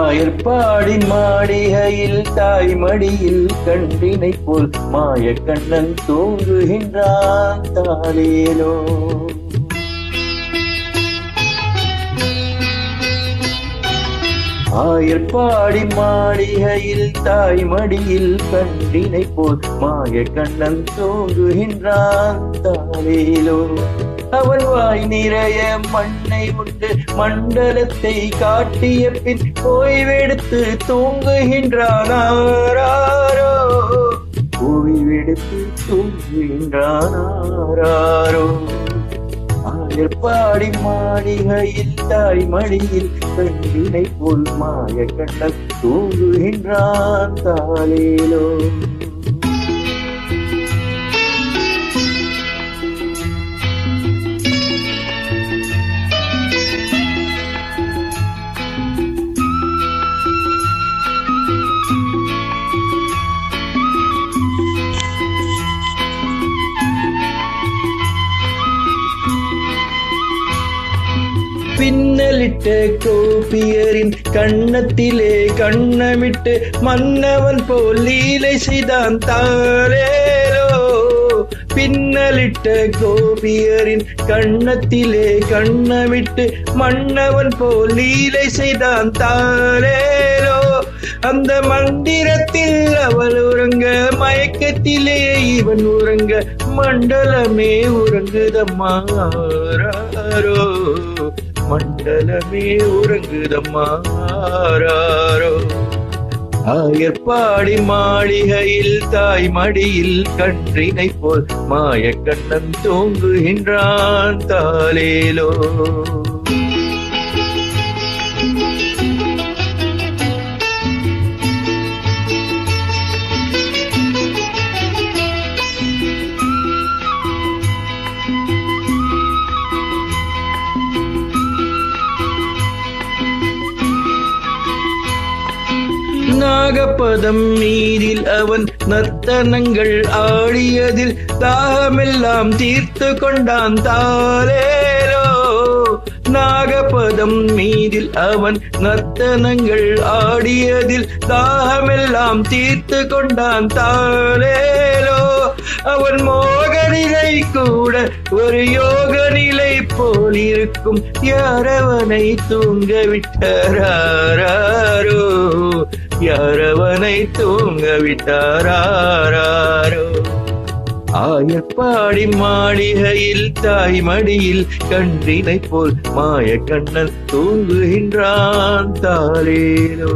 ஆயர்பாடின் மாளிகையில் தாய்மடியில் கண்டினை போல் மாய கண்ணன் தூங்குகின்றான் தாலேலோ. ஆயர்பாடின் மாளிகையில் தாய்மடியில் கண்டினை போல் மாய கண்ணன் தூங்குகின்றான் தாலேலோ. அவன் வாய் நிறைய மண்ணை உண்டு மண்டலத்தை காட்டிய பின் ஓய்வெடுத்து தூங்குகின்றானாரோ. ஓய்வெடுத்து தூங்குகின்றானாரோ. ஆயர்பாடி மாளிகையில் தாய்மடியில் கண்டினை போல் மாய கண்ணன் தூங்குகின்றான் தாலேலோ. பின்னலிட்ட கோபியரின் கண்ணத்திலே கண்ணமிட்டு மன்னவன் போல் லீலை செய்தான் தாலேலோ. பின்னலிட்ட கோபியரின் கண்ணத்திலே கண்ணமிட்டு மன்னவன் போல் லீலை செய்தான் தாலேலோ. அந்த மந்திரத்தில் அவள் உறங்க மயக்கத்திலே இவன் உறங்க மண்டலமே உறங்குதம்மாரோ. மண்டலமே உறங்குதம்மாரோ. ஆயர்பாடி மாளிகையில் தாய்மடியில் கன்றினை போல் மாய கண்ணன் தூங்குகின்றான் தாலேலோ. நாகப்பதம் மீதில் அவன் நர்த்தனங்கள் ஆடியதில் தாகமெல்லாம் தீர்த்து கொண்டான் தாலேலோ. நாகப்பதம் மீதில் அவன் நர்த்தனங்கள் ஆடியதில் தாகமெல்லாம் தீர்த்து கொண்டான் தாலேலோ. அவன் மோக நிலை கூட ஒரு யோக நிலை போல் இருக்கும். யாரவனை தூங்க விட்டாரோ. யாரவனை தூங்க விட்டாரோ. ஆயர்பாடி மாளிகையில் தாய்மடியில் கன்றினை போல் மாய கண்ணன் தூங்குகின்றான் தாலேலோ.